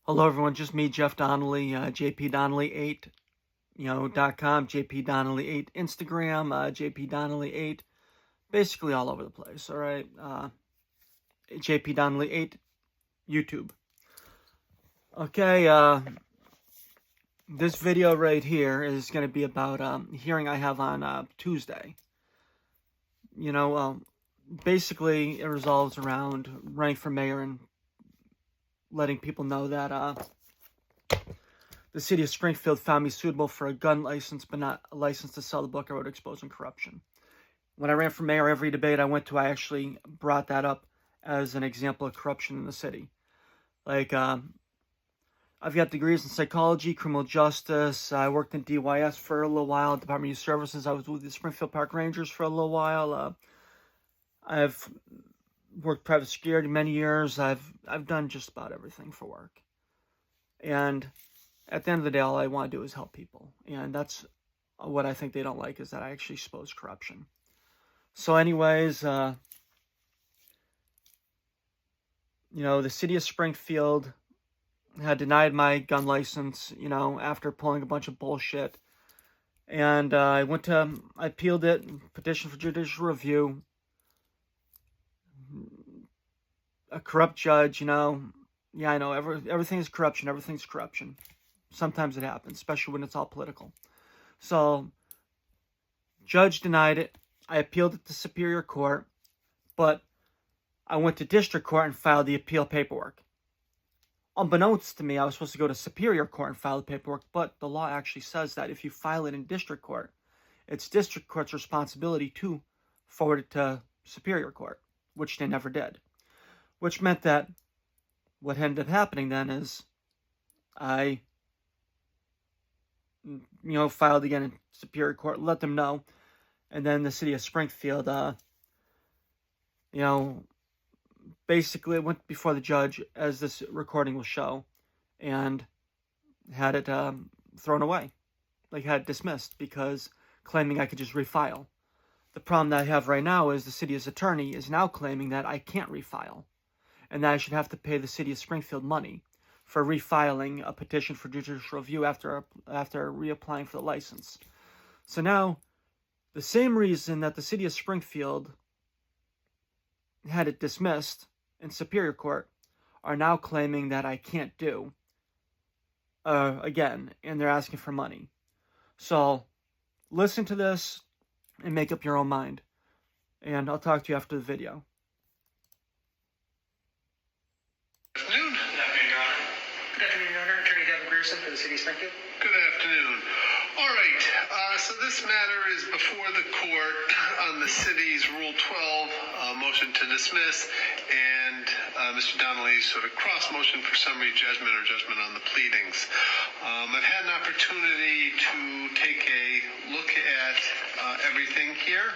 Hello, everyone. Just me, Jeff Donnelly, JP Donnelly 8, .com, JP Donnelly 8 Instagram, JP Donnelly 8, basically all over the place. All right, JP Donnelly 8 YouTube. Okay, this video right here is going to be about a hearing I have on Tuesday. Basically it revolves around running for mayor and letting people know that the city of Springfield found me suitable for a gun license, but not a license to sell the book I wrote exposing corruption. When I ran for mayor, every debate I went to, I actually brought that up as an example of corruption in the city. Like, I've got degrees in psychology, criminal justice. I worked in DYS for a little while, Department of Youth Services. I was with the Springfield Park Rangers for a little while. I've worked private security many years. I've done just about everything for work. And at the end of the day, all I want to do is help people. And that's what I think they don't like, is that I actually expose corruption. So anyways, the city of Springfield had denied my gun license, after pulling a bunch of bullshit. And I appealed it, petitioned for judicial review. A corrupt judge, yeah, I know, everything is corruption, everything's corruption. Sometimes it happens, especially when it's all political. So, judge denied it. I appealed it to Superior Court, but I went to District Court and filed the appeal paperwork. Unbeknownst to me, I was supposed to go to Superior Court and file the paperwork, but the law actually says that if you file it in District Court, it's District Court's responsibility to forward it to Superior Court, which they never did. Which meant that what ended up happening then is I, filed again in Superior Court, let them know, and then the city of Springfield, basically went before the judge, as this recording will show, and had it thrown away, had it dismissed, because claiming I could just refile. The problem that I have right now is the city's attorney is now claiming that I can't refile, and that I should have to pay the city of Springfield money for refiling a petition for judicial review after reapplying for the license. So now, the same reason that the city of Springfield had it dismissed in Superior Court are now claiming that I can't do again, and they're asking for money. So, listen to this and make up your own mind. And I'll talk to you after the video. For the city of Springfield. Good afternoon. All right, so this matter is before the court on the city's Rule 12 motion to dismiss and Mr. Donnelly's sort of cross motion for summary judgment or judgment on the pleadings. I've had an opportunity to take a look at everything here.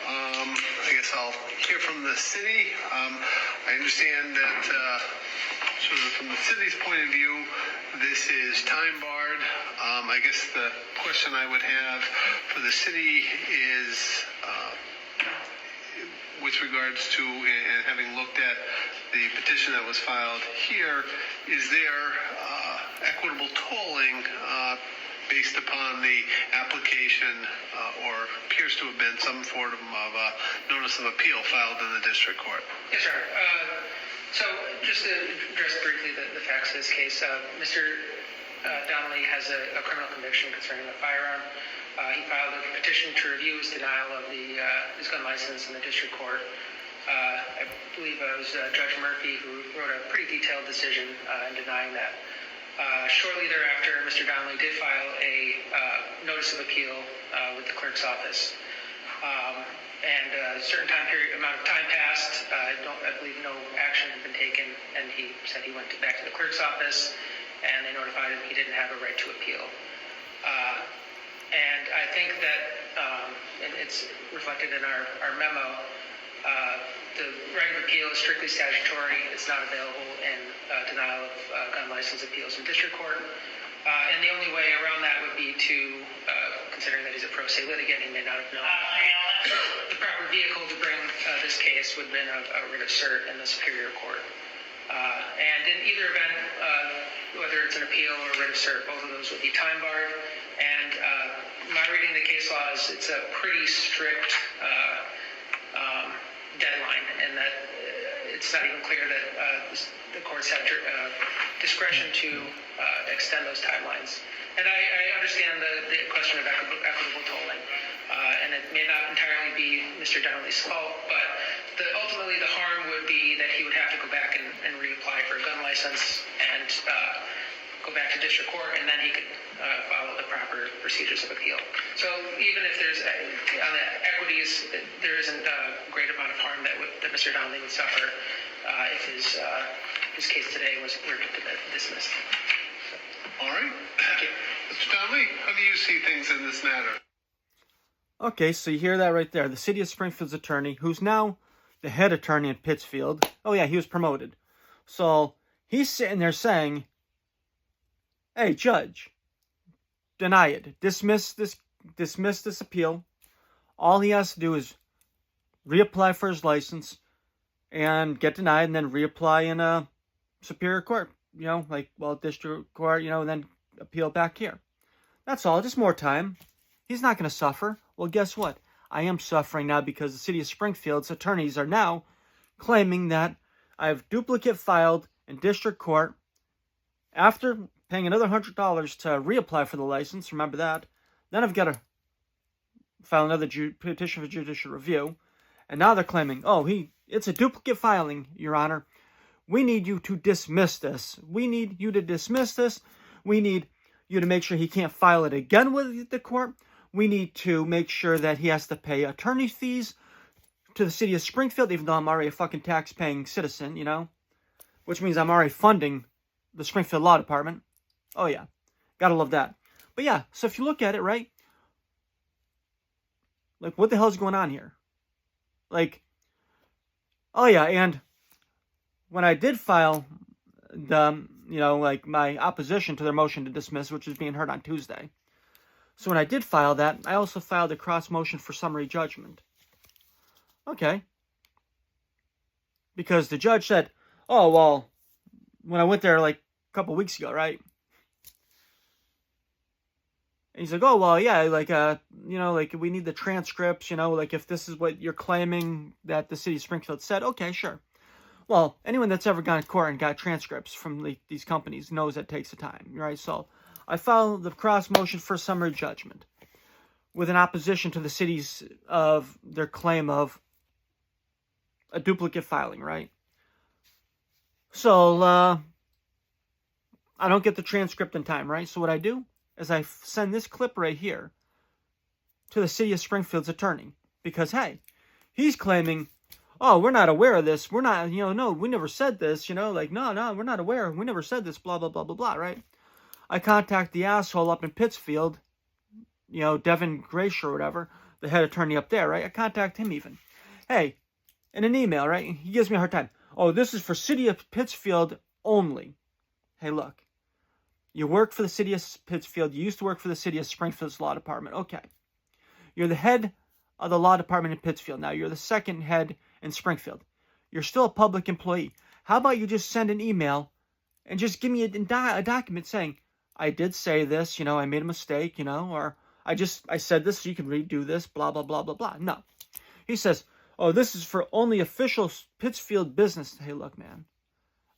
I guess I'll hear from the city. I understand that sort of from the city's point of view, this is time barred. I guess the question I would have for the city is, with regards to, and having looked at the petition that was filed here, is there equitable tolling based upon the application or appears to have been some form of notice of appeal filed in the district court? Yes, sir. So just to address briefly the facts of this case, Mr. Donnelly has a criminal conviction concerning a firearm. He filed a petition to review his denial of his gun license in the district court. I believe it was Judge Murphy who wrote a pretty detailed decision in denying that. Shortly thereafter, Mr. Donnelly did file a notice of appeal with the clerk's office. And a certain amount of time passed. I believe no action had been taken, and he said he went back to the clerk's office, and they notified him he didn't have a right to appeal. And I think that, and it's reflected in our memo, the right of appeal is strictly statutory. It's not available in denial of gun license appeals in district court. And the only way around that would be to, considering that he's a pro se litigant, he may not have known. The proper vehicle to bring this case would have been a writ of cert in the Superior Court. And in either event, it's an appeal or a writ of cert, both of those would be time barred. And my reading of the case law is it's a pretty strict deadline, and that it's not even clear that the courts have discretion to extend those timelines. And I understand the question of equitable tolling, and it may not entirely be Mr. Donnelly's fault, but ultimately the harm would be that he would have to go back and reapply for a gun license and go back to district court, and then he could follow the proper procedures of appeal. So even if there's, on the equities, there isn't a great amount of harm that Mr. Donnelly would suffer if his case today were dismissed. All right. Thank you. Mr. Donnelly, how do you see things in this matter? Okay, so you hear that right there. The city of Springfield's attorney, who's now the head attorney in Pittsfield. Oh yeah, he was promoted. So he's sitting there saying, hey, judge, deny it. Dismiss this appeal. All he has to do is reapply for his license and get denied, and then reapply in a superior court. District court, and then appeal back here. That's all, just more time. He's not going to suffer. Well, guess what? I am suffering now because the city of Springfield's attorneys are now claiming that I have duplicate filed in district court after paying another $100 to reapply for the license. Remember that. Then I've got to file another petition for judicial review. And now they're claiming, it's a duplicate filing, Your Honor. We need you to dismiss this. We need you to dismiss this. We need you to make sure he can't file it again with the court. We need to make sure that he has to pay attorney fees to the city of Springfield, even though I'm already a fucking tax-paying citizen, which means I'm already funding the Springfield Law Department. Oh, yeah. Gotta love that. But yeah, so if you look at it, right? Like, what the hell's going on here? Like, oh, yeah, and when I did file my opposition to their motion to dismiss, which is being heard on Tuesday. So when I did file that, I also filed a cross motion for summary judgment. Okay. Because the judge said, oh, well, when I went there like a couple weeks ago, right? And he's like, oh, well, yeah, we need the transcripts, if this is what you're claiming that the city of Springfield said, okay, sure. Well, anyone that's ever gone to court and got transcripts from these companies knows that takes the time, right? So I filed the cross motion for summary judgment with an opposition to the city's of their claim of a duplicate filing, right? So I don't get the transcript in time, right? So what I do is I send this clip right here to the city of Springfield's attorney because, hey, he's claiming, oh, we're not aware of this. We're not, no, we never said this, no, we're not aware. We never said this, blah, blah, blah, blah, blah, right? I contact the asshole up in Pittsfield, Devin Gracia or whatever, the head attorney up there, right? I contact him even. Hey, in an email, right? He gives me a hard time. Oh, this is for city of Pittsfield only. Hey, look. You work for the city of Pittsfield. You used to work for the city of Springfield's law department. Okay. You're the head of the law department in Pittsfield. Now, you're the second head in Springfield. You're still a public employee. How about you just send an email and just give me a document saying, I did say this, I made a mistake, or I said this so you can redo this, blah, blah, blah, blah, blah. No. He says, oh, this is for only official Pittsfield business. Hey, look, man.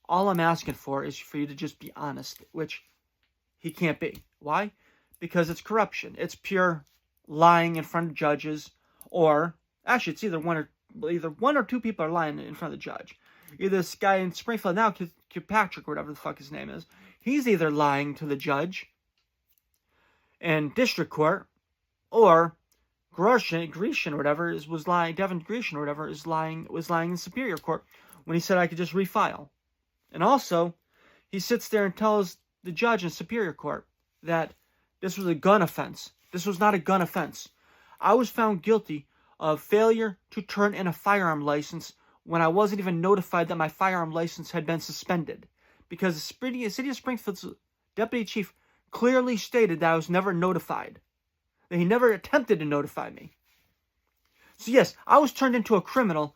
All I'm asking for is for you to just be honest, which he can't be. Why? Because it's corruption. It's pure lying in front of judges, or actually, it's either one or two people are lying in front of the judge. Either this guy in Springfield now, Patrick, or whatever the fuck his name is, he's either lying to the judge in district court, or Grecian or whatever was lying. Devin Grecian or whatever was lying in Superior Court when he said I could just refile. And also, he sits there and tells the judge in Superior Court that this was a gun offense. This was not a gun offense. I was found guilty of failure to turn in a firearm license when I wasn't even notified that my firearm license had been suspended. Because the city of Springfield's deputy chief clearly stated that I was never notified. That he never attempted to notify me. So yes, I was turned into a criminal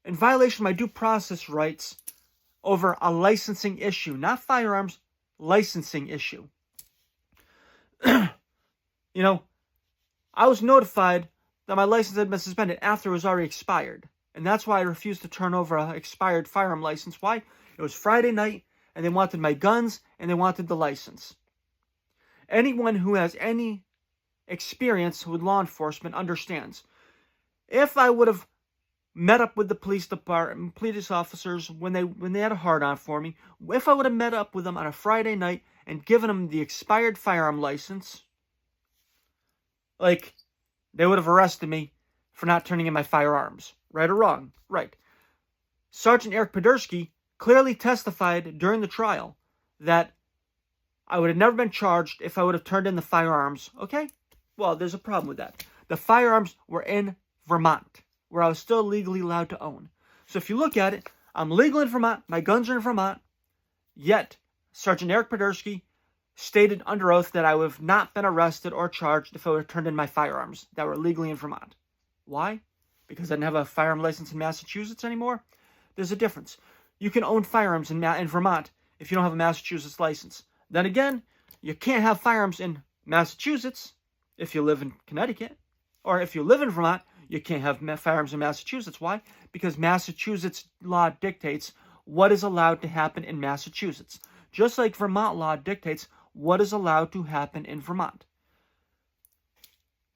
in violation of my due process rights over a licensing issue. Not firearms, licensing issue. You know, I was notified that my license had been suspended after it was already expired. And that's why I refused to turn over an expired firearm license. Why? It was Friday night, and they wanted my guns, and they wanted the license. Anyone who has any experience with law enforcement understands. If I would have met up with the police department, police officers, when they had a hard-on for me, if I would have met up with them on a Friday night and given them the expired firearm license, like, they would have arrested me for not turning in my firearms. Right or wrong? Right. Sergeant Eric Podersky clearly testified during the trial that I would have never been charged if I would have turned in the firearms. Okay? Well, there's a problem with that. The firearms were in Vermont, where I was still legally allowed to own. So if you look at it, I'm legal in Vermont, my guns are in Vermont, yet Sergeant Eric Podersky stated under oath that I would have not been arrested or charged if I would have turned in my firearms that were legally in Vermont. Why? Because I didn't have a firearm license in Massachusetts anymore? There's a difference. You can own firearms in Vermont if you don't have a Massachusetts license. Then again, you can't have firearms in Massachusetts if you live in Connecticut. Or if you live in Vermont, you can't have firearms in Massachusetts. Why? Because Massachusetts law dictates what is allowed to happen in Massachusetts. Just like Vermont law dictates what is allowed to happen in Vermont.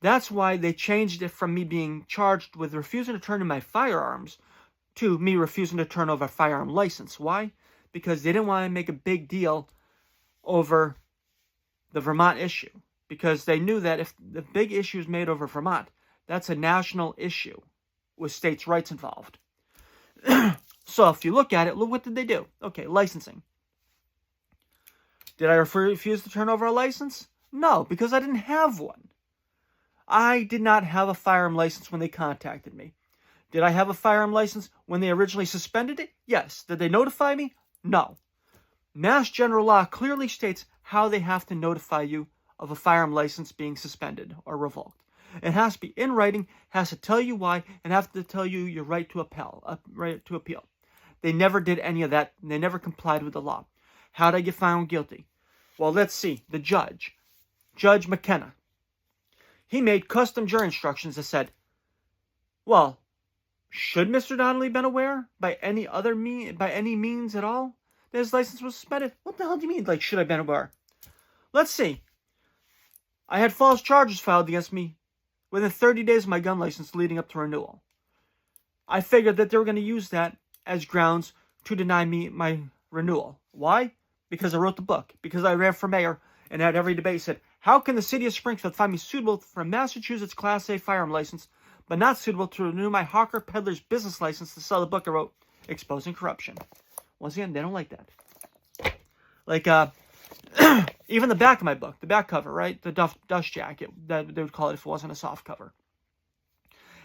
That's why they changed it from me being charged with refusing to turn in my firearms to me refusing to turn over a firearm license. Why? Because they didn't want to make a big deal over the Vermont issue. Because they knew that if the big issue is made over Vermont, that's a national issue with states' rights involved. So if you look at it, look, what did they do? Okay, licensing. Did I refuse to turn over a license? No, because I didn't have one. I did not have a firearm license when they contacted me. Did I have a firearm license when they originally suspended it? Yes. Did they notify me? No. Mass general law clearly states how they have to notify you of a firearm license being suspended or revoked. It has to be in writing, has to tell you why, and has to tell you your right to appeal. They never did any of that. They never complied with the law. How did I get found guilty? Well, let's see. The judge, Judge McKenna, he made custom jury instructions that said, well, should Mr. Donnelly been aware by any means at all that his license was suspended? What the hell do you mean, like, should I have been aware? Let's see. I had false charges filed against me within 30 days of my gun license leading up to renewal. I figured that they were going to use that as grounds to deny me my renewal. Why? Because I wrote the book. Because I ran for mayor and had every debate said, how can the city of Springfield find me suitable for a Massachusetts Class A firearm license, but not suitable to renew my hawker peddler's business license to sell the book I wrote, Exposing Corruption? Once again, they don't like that. Like, even the back of my book, the back cover, right? The dust jacket, that they would call it if it wasn't a soft cover.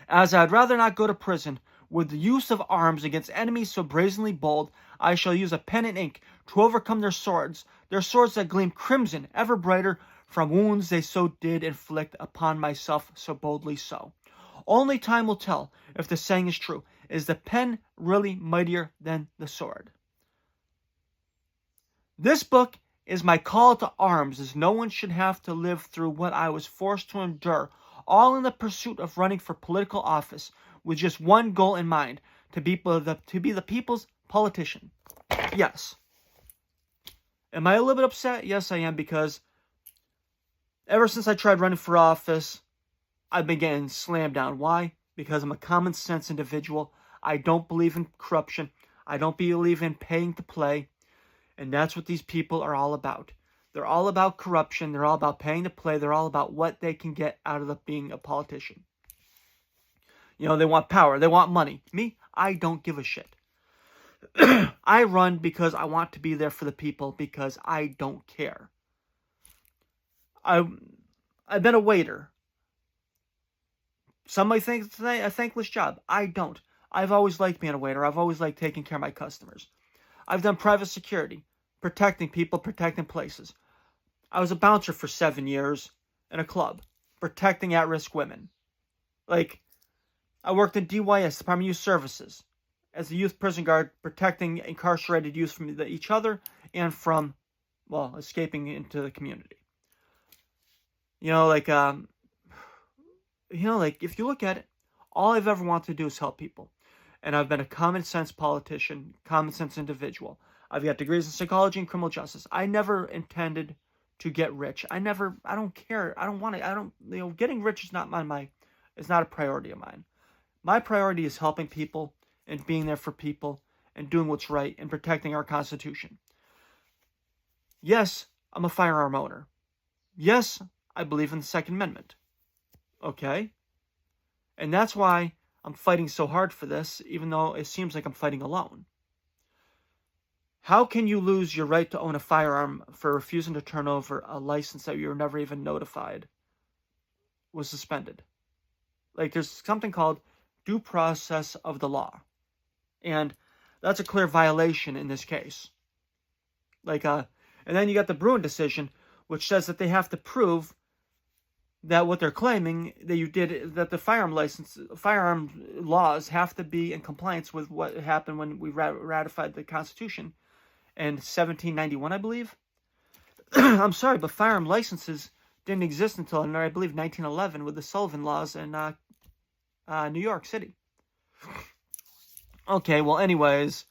As I'd rather not go to prison with the use of arms against enemies so brazenly bold, I shall use a pen and ink to overcome their swords that gleam crimson, ever brighter, from wounds they so did inflict upon myself so boldly so. Only time will tell if the saying is true. Is the pen really mightier than the sword? This book is my call to arms, as no one should have to live through what I was forced to endure, all in the pursuit of running for political office, with just one goal in mind, to be the people's politician. Yes. Am I a little bit upset? Yes, I am, because ever since I tried running for office, I've been getting slammed down. Why? Because I'm a common sense individual. I don't believe in corruption. I don't believe in paying to play. And that's what these people are all about. They're all about corruption. They're all about paying to play. They're all about what they can get out of being a politician. You know, they want power. They want money. Me, I don't give a shit. I run because I want to be there for the people, because I don't care. I've been a waiter. Some might think it's a thankless job. I don't. I've always liked being a waiter. I've always liked taking care of my customers. I've done private security, protecting people, protecting places. I was a bouncer for 7 years in a club, protecting at-risk women. Like, I worked in DYS, Department of Youth Services, as a youth prison guard, protecting incarcerated youth from each other and from escaping into the community. Like if you look at it, all I've ever wanted to do is help people. And I've been a common sense politician, common sense individual. I've got degrees in psychology and criminal justice. I never intended to get rich. I don't care. I don't want to, getting rich is not it's not a priority of mine. My priority is helping people and being there for people and doing what's right and protecting our Constitution. Yes, I'm a firearm owner. Yes, I believe in the Second Amendment. Okay? And that's why I'm fighting so hard for this, even though it seems like I'm fighting alone. How can you lose your right to own a firearm for refusing to turn over a license that you were never even notified was suspended? Like, there's something called due process of the law. And that's a clear violation in this case. And then you got the Bruin decision, which says that they have to prove that what they're claiming that the firearm laws have to be in compliance with what happened when we ratified the Constitution in 1791, I believe. I'm sorry, but firearm licenses didn't exist until, I believe, 1911 with the Sullivan laws in New York City. Okay, well, anyways,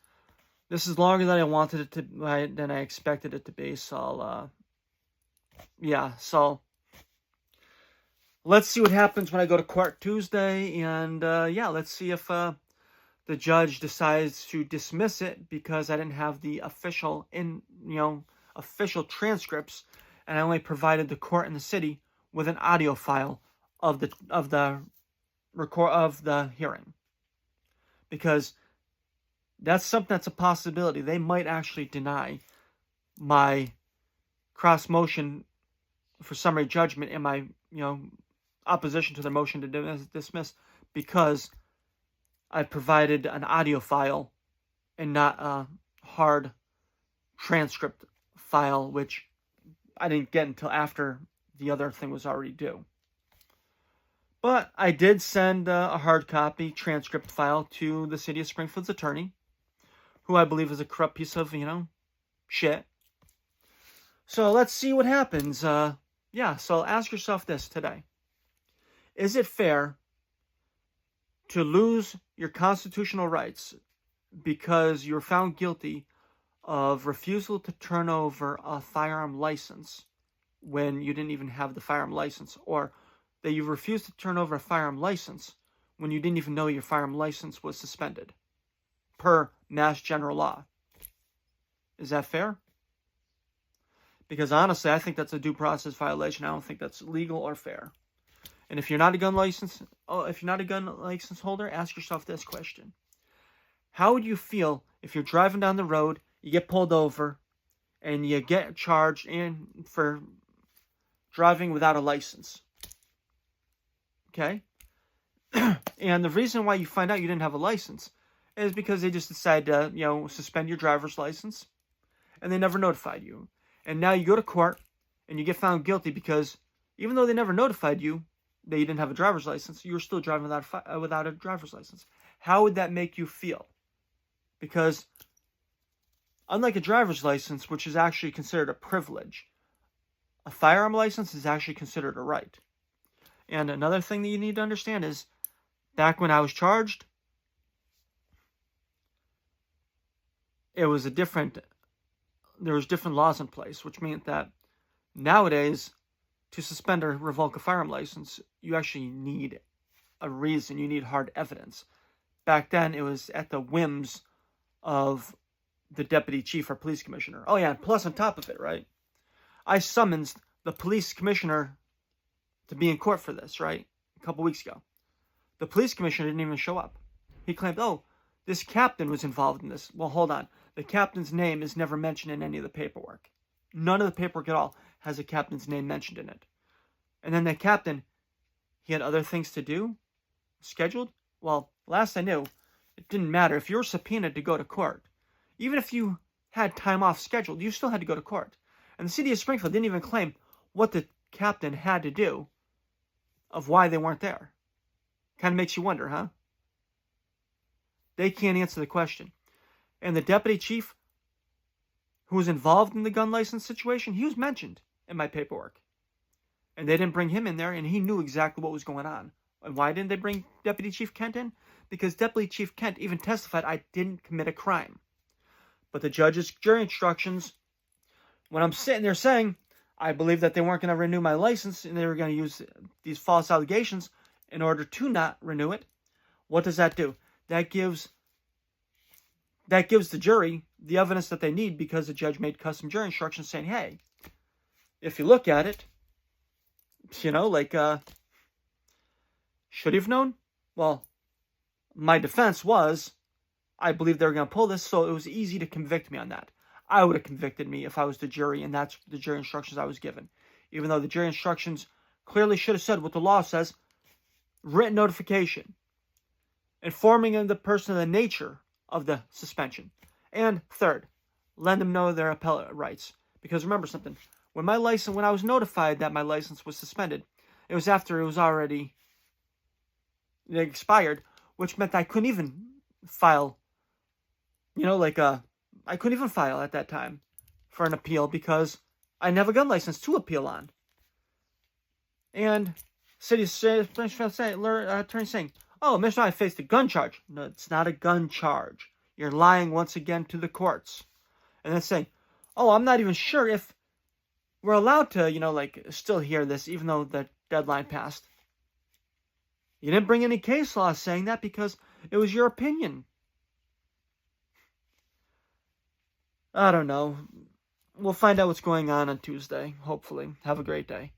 this is longer than I wanted it to, than I expected it to be. So, so let's see what happens when I go to court Tuesday, and let's see if the judge decides to dismiss it because I didn't have the official transcripts, and I only provided the court and the city with an audio file of the hearing, because that's a possibility. They might actually deny my cross motion for summary judgment and my opposition to their motion to dismiss because I provided an audio file and not a hard transcript file, which I didn't get until after the other thing was already due. But I did send a hard copy transcript file to the city of Springfield's attorney, who I believe is a corrupt piece of, shit. So let's see what happens. So ask yourself this today. Is it fair to lose your constitutional rights because you're found guilty of refusal to turn over a firearm license when you didn't even have the firearm license, or that you refused to turn over a firearm license when you didn't even know your firearm license was suspended per Mass General Law? Is that fair? Because honestly, I think that's a due process violation. I don't think that's legal or fair. And if you're not a gun license holder, ask yourself this question. How would you feel if you're driving down the road, you get pulled over, and you get charged for driving without a license? Okay? And the reason why you find out you didn't have a license is because they just decided to, suspend your driver's license, and they never notified you. And now you go to court, and you get found guilty because even though they never notified you that you didn't have a driver's license, you were still driving without a driver's license. How would that make you feel? Because unlike a driver's license, which is actually considered a privilege, a firearm license is actually considered a right. And another thing that you need to understand is, back when I was charged, there was different laws in place, which meant that nowadays, to suspend or revoke a firearm license, you actually need a reason. You need hard evidence. Back then, it was at the whims of the deputy chief or police commissioner. Oh yeah, and plus on top of it, right? I summoned the police commissioner to be in court for this, right? A couple weeks ago. The police commissioner didn't even show up. He claimed, this captain was involved in this. Well, hold on. The captain's name is never mentioned in any of the paperwork. None of the paperwork at all has a captain's name mentioned in it. And then that captain, he had other things to do, scheduled. Well, last I knew, it didn't matter. If you were subpoenaed to go to court, even if you had time off scheduled, you still had to go to court. And the city of Springfield didn't even claim what the captain had to do of why they weren't there. Kind of makes you wonder, huh? They can't answer the question. And the deputy chief, who was involved in the gun license situation, he was mentioned in my paperwork. And they didn't bring him in there, and he knew exactly what was going on. And why didn't they bring Deputy Chief Kent in? Because Deputy Chief Kent even testified I didn't commit a crime. But the judge's jury instructions, when I'm sitting there saying, I believe that they weren't going to renew my license, and they were going to use these false allegations in order to not renew it, what does that do? That gives the jury the evidence that they need, because the judge made custom jury instructions saying, hey, if you look at it, should he have known? Well, my defense was, I believe they were going to pull this, so it was easy to convict me on that. I would have convicted me if I was the jury, and that's the jury instructions I was given. Even though the jury instructions clearly should have said what the law says, written notification, informing the person of the nature of the suspension. And third, let them know their appellate rights. Because remember something, when I was notified that my license was suspended, it was after it was already expired, which meant I couldn't even file, I couldn't even file at that time for an appeal because I didn't have a gun license to appeal on. And Springfield attorney saying, oh, Mr. I faced a gun charge. No, it's not a gun charge. You're lying once again to the courts. And then saying, oh, I'm not even sure if we're allowed to, still hear this, even though the deadline passed. You didn't bring any case law saying that because it was your opinion. I don't know. We'll find out what's going on Tuesday, hopefully. Have a great day.